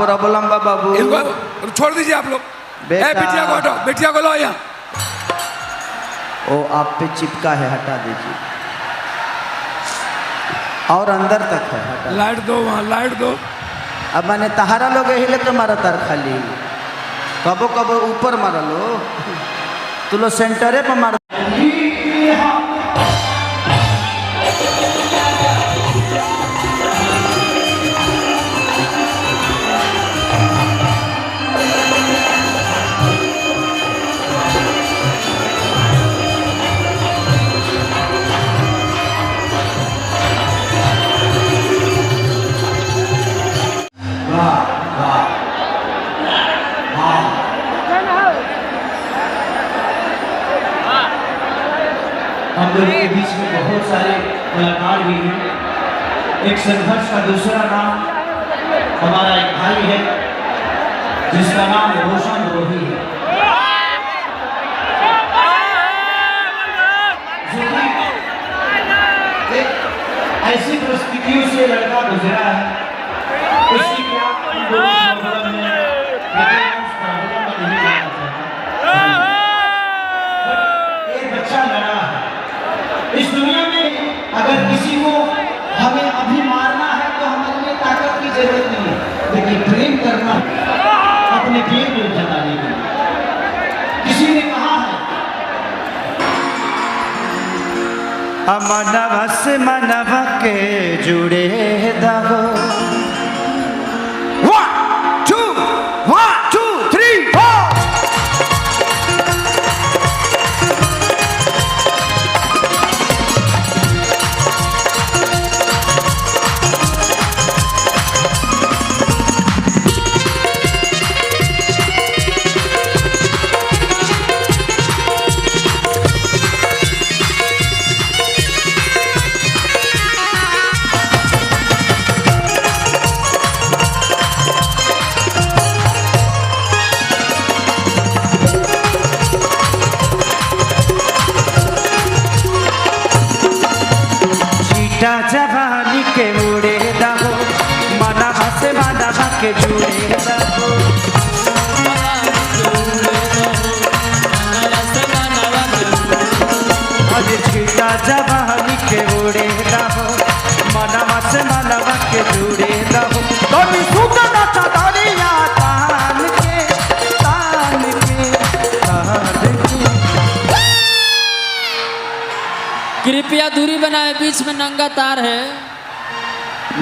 Problem बा बाबू? इनको छोड़ दीजिए आप लोग। बिटिया को हटाओ, बिटिया को लो यहाँ। ओ आप पे चिपका है, हटा दीजिए। और अंदर तक है, हटा। लाइट दो, वहाँ लाइट दो। अब मैंने तहारा लोग यही लेकर मारा तार खाली, कबो कबो ऊपर मारा लो, तू लो सेंटरे पर मार। हम लोगों के बीच में बहुत सारे कलाकार भी हैं। एक संघर्ष का दूसरा नाम हमारा एक भाई है जिसका नाम रोशन रोही है। एक ऐसी परिस्थितियों से लड़का गुजरा है, उसकी क्या इस दुनिया में अगर किसी को हमें अभी मारना है तो हमारे लिए ताकत की जरूरत नहीं है, लेकिन प्रेम करना अपने प्रेम को जताने के लिए। किसी ने कहा है मनवा से मनवा के जुड़े दहो। 1 2 3 4। जवानी के उड़े दहो, मनवा से मनवा के जुड़े दहो। अरे छीटा जवानी के उड़े दहो, मनवा से मनवा के जुड़े दहो। तोनी सुगना चदरिया तान के तान के तान के। कृपया दूरी बनाए, बीच में नंगा तार है।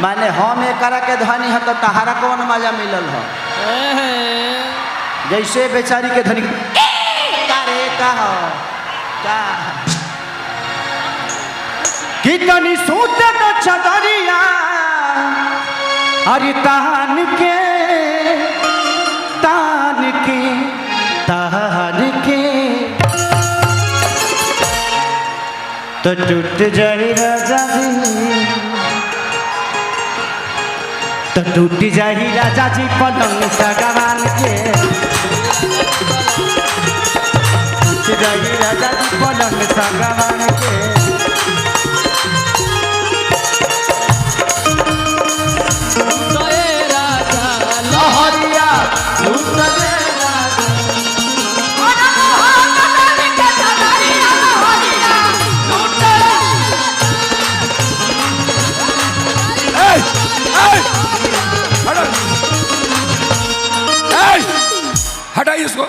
माने हम एकरा के धनी है तो तहारा कौन मजा मिलल हो? जैसे बेचारी के धनी का हो का कितनी सूत तो चदरिया अरे तान के तान के तान के तो टूट जाए राजा जी, तो टूट जाए राजा जी पलंग सगवान के। टूट जाए राजा जी पलंग सगवान के। लहरिया टूट जाए हटाइए इसको।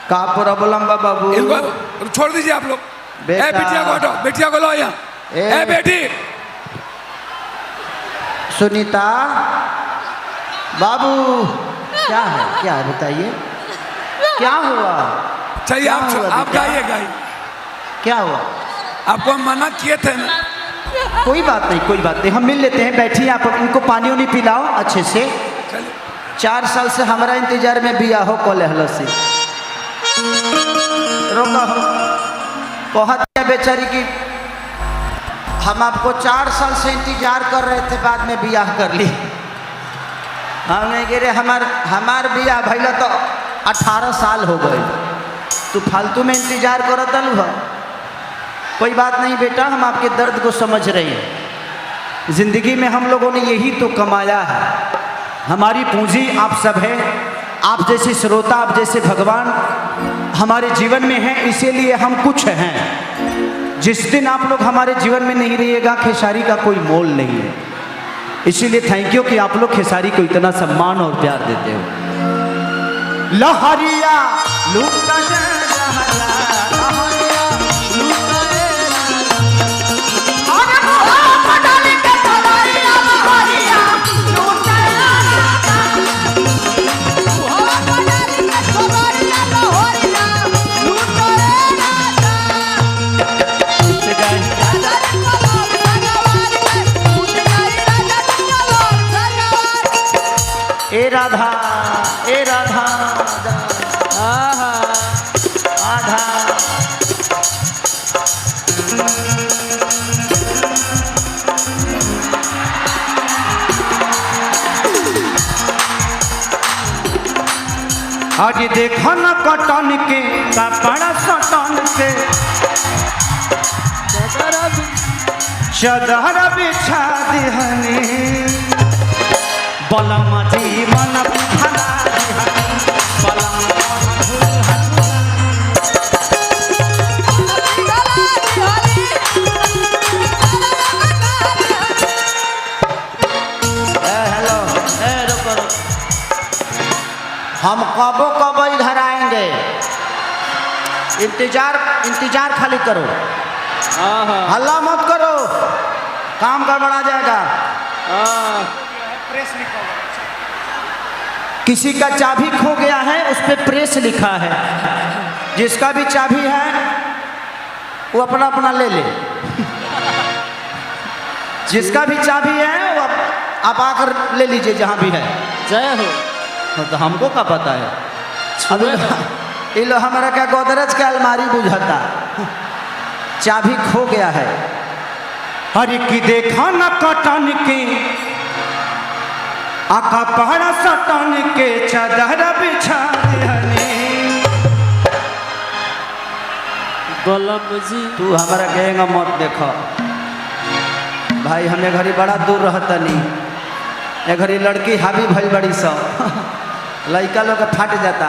का प्रॉब्लम बा बाबू? इनको छोड़ दीजिए आप लोग। बिटिया को हटाओ, बिटिया को लो यहाँ। बेटी सुनीता बाबू, क्या है क्या है बताइए, क्या हुआ? चाहिए आप गाइए गाइए। क्या हुआ? आपको हम मना किए थे ना। कोई बात नहीं, कोई बात नहीं, हम मिल लेते हैं। बैठिए आप, उनको पानी उनी पिलाओ अच्छे से। 4 साल से हमारा इंतजार में बिया हो कॉले हलसी रोका हो बहुत बेचारी की। हम आपको 4 साल से इंतजार कर रहे थे, बाद में बियाह कर ली। हमें गिरे हमार बियाह भैया तो 18 साल हो गए। तू फालतू में इंतजार करो तलू हो। कोई बात नहीं बेटा, हम आपके दर्द को समझ रहे हैं। जिंदगी में हम लोगों ने यही तो कमाया है हमारी पूंजी आप सब है, आप जैसे श्रोता, आप जैसे भगवान हमारे जीवन में हैं, इसीलिए हम कुछ हैं। जिस दिन आप लोग हमारे जीवन में नहीं रहिएगा, खेसारी का कोई मोल नहीं है। इसीलिए थैंक यू कि आप लोग खेसारी को इतना सम्मान और प्यार देते हो। लहरिया लूटा ए राधा, ए राधा आधा आधा। आज देखो न कटन के कपड़ा सटन के चदर बिछा दिहनी बलम जी मन भला बलम हेलो हम कबो कबो इधर आएंगे, इंतजार खाली करो, हल्ला मत करो, काम गड़बड़ा जाएगा। किसी का चाबी खो गया है, उस पर प्रेस लिखा है। जिसका भी चाबी है वो अपना अपना ले ले। जिसका भी चाबी है वो आप आकर ले लीजिए जहाँ भी है। जय हो। तो हमको क्या पता है, लो हमारा क्या गोदरेज का अलमारी बुझाता, चाबी खो गया है। हर की देखा न कटन के आका पहाड़ा सटन के चादर बिछा दिहनी बलम जी। तू हमारा कहेगा मत देखो भाई, हमें घरी बड़ा दूर रहता नहीं, ये घरी लड़की हावी भई बड़ी सब लड़का लोग फाट जाता।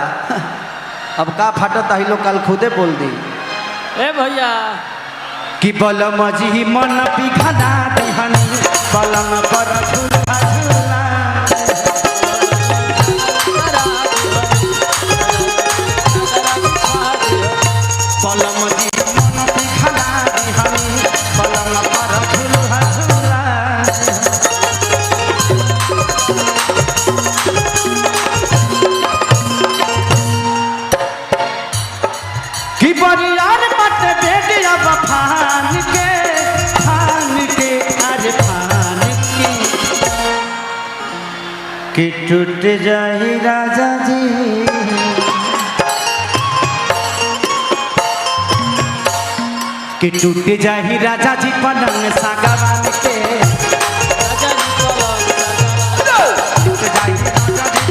अब का फाटता ही लोग कल खुदे बोल दी। ए भैया कि बलम जी मन पिघला दिहनी बलम पर झूला झूला बलम जी मन पिघला दिहनी बलम पर झूला झूला। कि बरियार मत दे दिया फान के आज फान के कि टूट जाही राजा जी कि टूट जाही राजा जी पलंग सागवान के टूट जाही राजा जी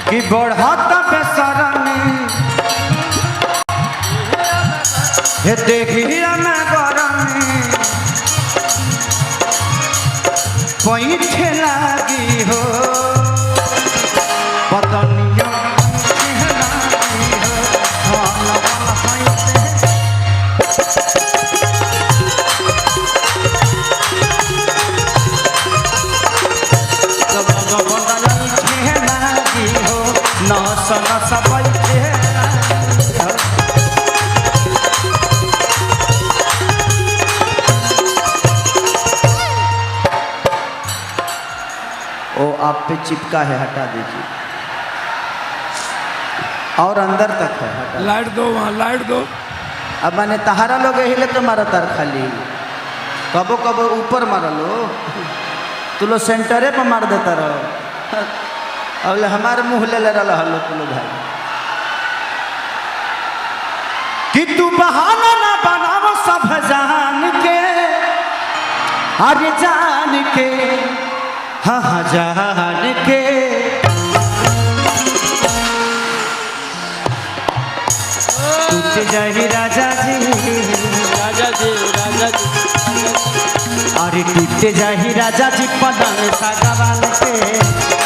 कि बढ़त बेसरनी हे देखिया में गरमी पैठे लागी हो पतनिया वो आप पे चिपका है, हटा दीजिए। और अंदर तक है, हटा। लाइट दो वहाँ, लाइट दो। अब मैंने तहारा लोग यही लेके मारा तार खाली, कबो कबो ऊपर मारा लो, तू लोग सेंटरे पर मार देता रहो। अब हमारे मुँह ले रहा लो तू लोग भाई कि तू बहाना ना बनाओ सब जान के, अरे जान के, हाँ हाँ जान के। टूट जाए राजा जी, राजा जी, राजा जी, अरे टूट जाए राजा जी पलंग सागवान के।